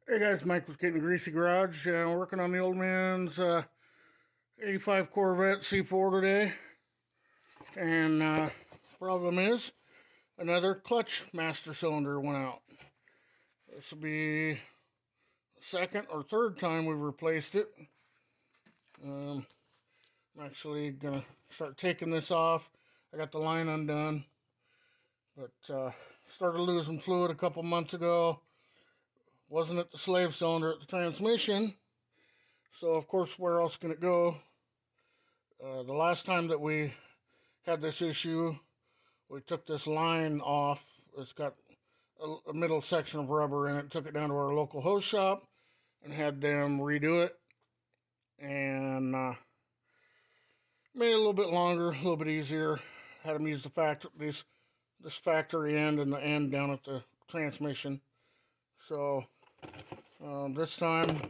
Hey guys, Mike with Gettin Greasy Garage. Working on the old man's 85 Corvette C4 today. And problem is, another clutch master cylinder went out. This will be the second or third time we've replaced it. I'm actually going to start taking this off. I got the line undone. But started losing fluid a couple months ago. Wasn't at the slave cylinder, at the transmission. So, of course, where else can it go? The last time that we had this issue, we took this line off. It's got a middle section of rubber in it. Took it down to our local hose shop and had them redo it. And made it a little bit longer, a little bit easier. Had them use the this factory end and the end down at the transmission. So this time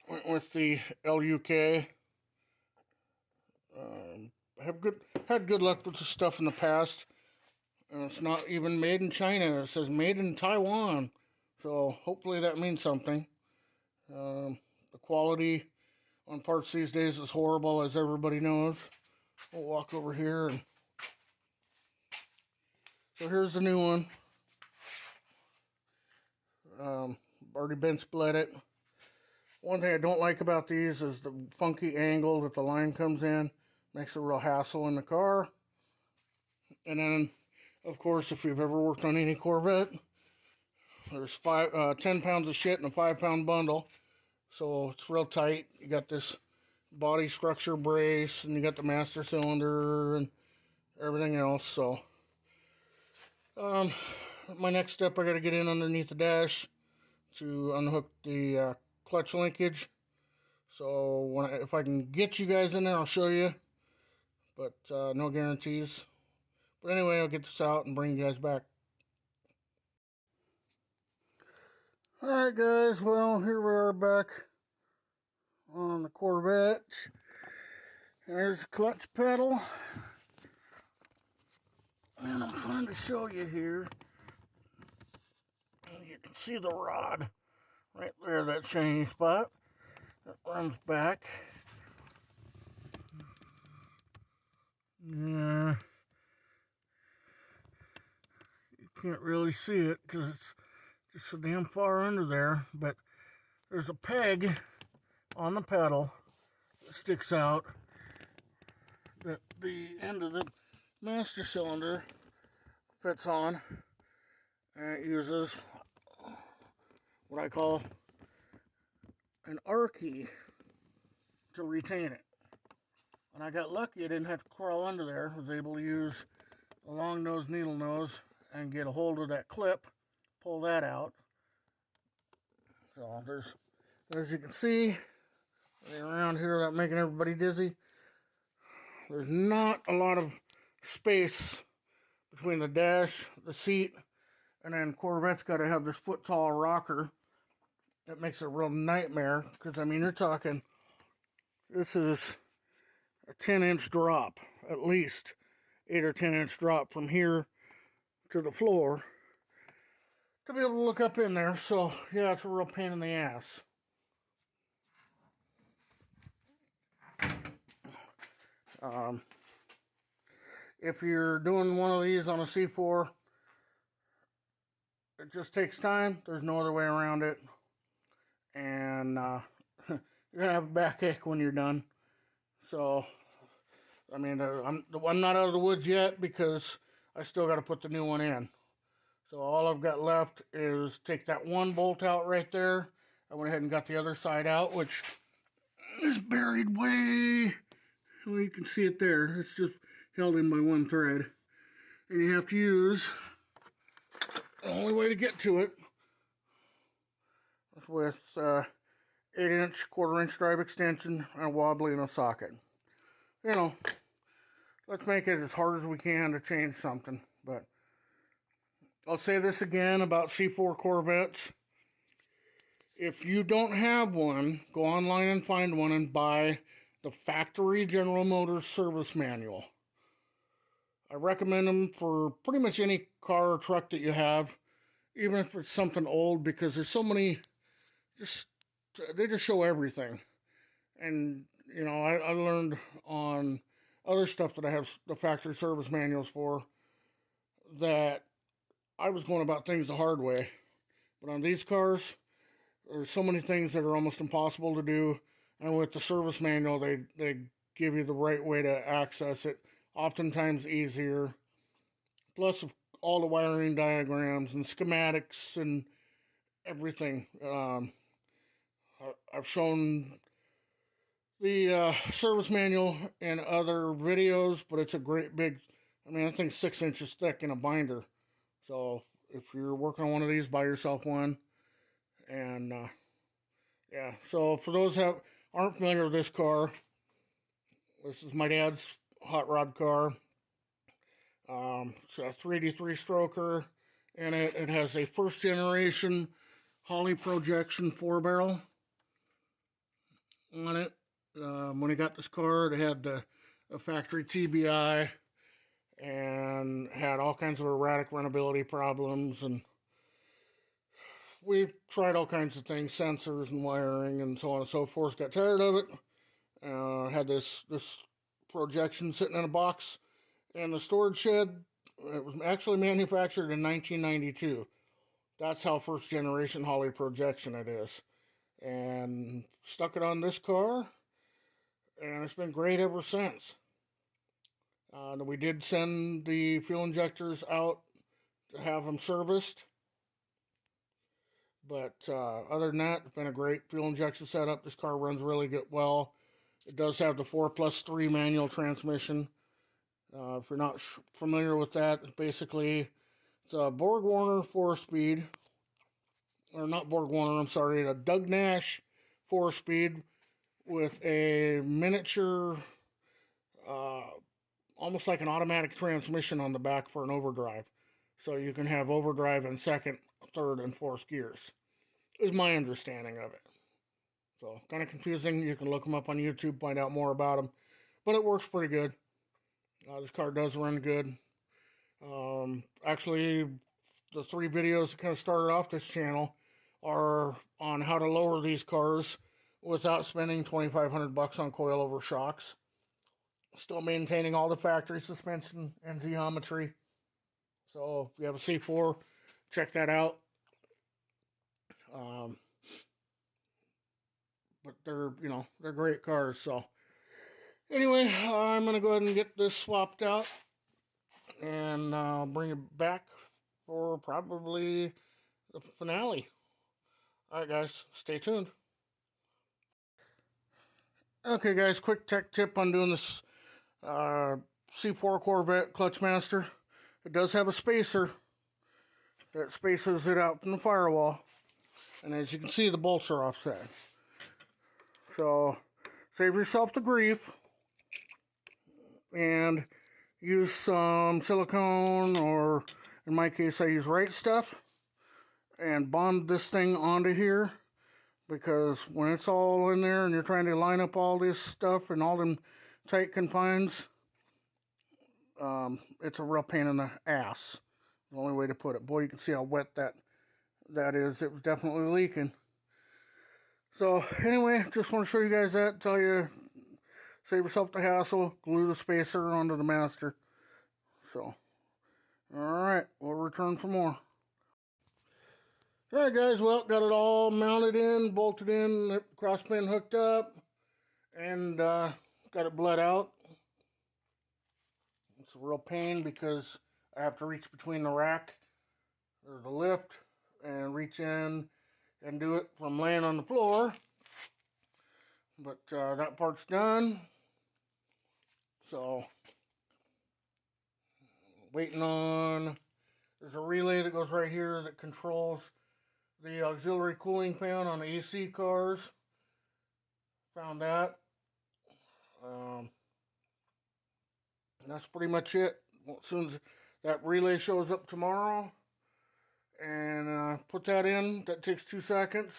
went with the LUK. Had good luck with the stuff in the past, and it's not even made in China. It says made in Taiwan, so hopefully that means something. The quality on parts these days is horrible, as everybody knows. We'll walk over here, and so here's the new one. Already been split it. One thing I don't like about these is the funky angle that the line comes in. Makes it a real hassle in the car. And then, of course, if you've ever worked on any Corvette, there's 10 pounds of shit in a 5-pound bundle. So it's real tight. You got this body structure brace, and you got the master cylinder and everything else. So my next step, I got to get in underneath the dash to unhook the clutch linkage. So if I can get you guys in there, I'll show you. But no guarantees. But anyway, I'll get this out and bring you guys back. Alright guys, well, here we are back on the Corvette. There's the clutch pedal. And I'm trying to show you here. You can see the rod right there, that shiny spot that runs back. Yeah, you can't really see it because it's just so damn far under there, but there's a peg on the pedal that sticks out that the end of the master cylinder fits on, and it uses what I call an R key to retain it. And I got lucky, I didn't have to crawl under there. I was able to use a long nose needle nose and get a hold of that clip, pull that out. So there's, as you can see, around here without making everybody dizzy, there's not a lot of space between the dash, the seat, and then Corvette's got to have this foot-tall rocker. That makes it a real nightmare, because, I mean, you're talking, this is a 10-inch drop, at least 8 or 10-inch drop from here to the floor to be able to look up in there. So yeah, it's a real pain in the ass. If you're doing one of these on a C4, it just takes time. There's no other way around it, and you're gonna have a backache when you're done. So, I mean, I'm not out of the woods yet because I still got to put the new one in. So all I've got left is take that one bolt out right there. I went ahead and got the other side out, which is buried way, well, you can see it there. It's just held in by one thread. And you have to use, the only way to get to it is with 8-inch, 1/4-inch drive extension and a wobbly and a socket. You know, let's make it as hard as we can to change something. But I'll say this again about C4 Corvettes. If you don't have one, go online and find one and buy the factory General Motors service manual. I recommend them for pretty much any car or truck that you have. even if it's something old, because there's so many, just they just show everything. And you know, I learned on other stuff that I have the factory service manuals for that I was going about things the hard way. But on these cars, there's so many things that are almost impossible to do. And with the service manual, they give you the right way to access it, oftentimes easier. Plus, all the wiring diagrams and schematics and everything. I've shown the service manual in other videos, but it's a great big, I mean, I think 6 inches thick in a binder. So if you're working on one of these, buy yourself one. And yeah, so for those that aren't familiar with this car, this is my dad's hot rod car. It's a 383 stroker in it. It has a first generation Holley projection 4-barrel on it. When he got this car, it had a factory TBI and had all kinds of erratic runnability problems, and we tried all kinds of things, sensors and wiring and so on and so forth. Got tired of it. Had this projection sitting in a box in the storage shed. It was actually manufactured in 1992. That's how first generation Holley projection it is. And stuck it on this car, and it's been great ever since. We did send the fuel injectors out to have them serviced. But other than that, it's been a great fuel injection setup. This car runs really good, well. It does have the 4+3 manual transmission. If you're not familiar with that, basically it's a Borg-Warner 4-speed. Or not Borg-Warner, I'm sorry, a Doug Nash 4-speed with a miniature, almost like an automatic transmission on the back for an overdrive. So you can have overdrive in second, third, and fourth gears, is my understanding of it. So, kind of confusing. You can look them up on YouTube, find out more about them. But it works pretty good. This car does run good. Actually, the 3 videos that kind of started off this channel are on how to lower these cars without spending $2,500 on coilover shocks. Still maintaining all the factory suspension and geometry. So if you have a C4, check that out. But they're great cars. So anyway, I'm gonna go ahead and get this swapped out, and I'll bring it back for probably the finale. Alright guys, stay tuned. Okay guys, quick tech tip on doing this C4 Corvette Clutch Master. It does have a spacer that spaces it out from the firewall. And as you can see, the bolts are offset. So, save yourself the grief. And use some silicone, or in my case I use Right Stuff, and bond this thing onto here, because when it's all in there and you're trying to line up all this stuff and all them tight confines, it's a real pain in the ass. The only way to put it. Boy, you can see how wet that is. It was definitely leaking. So anyway, just want to show you guys that, tell you, save yourself the hassle, glue the spacer onto the master. So, alright, we'll return for more. Alright guys, well, got it all mounted in, bolted in, cross pin hooked up, and got it bled out. It's a real pain because I have to reach between the rack, or the lift, and reach in and do it from laying on the floor. But that part's done. So, waiting on, there's a relay that goes right here that controls the auxiliary cooling fan on the AC cars. Found that. And that's pretty much it. Well, as soon as that relay shows up tomorrow, and put that in, that takes 2 seconds.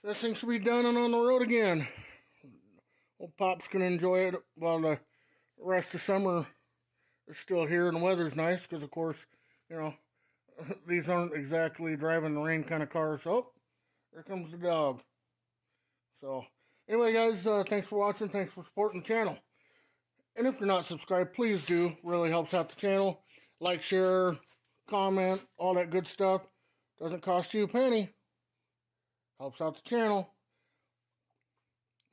That thing should be done and on the road again. Old Pop's gonna enjoy it while the rest of summer is still here and the weather's nice, because of course, these aren't exactly driving the rain kind of cars. Oh, here comes the dog. So, anyway, guys, thanks for watching. Thanks for supporting the channel. And if you're not subscribed, please do. Really helps out the channel. Like, share, comment, all that good stuff. Doesn't cost you a penny. Helps out the channel.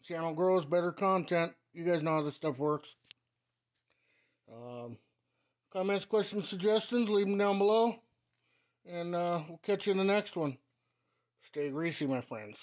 Channel grows, better content. You guys know how this stuff works. Comments, questions, suggestions, leave them down below. And we'll catch you in the next one. Stay greasy, my friends.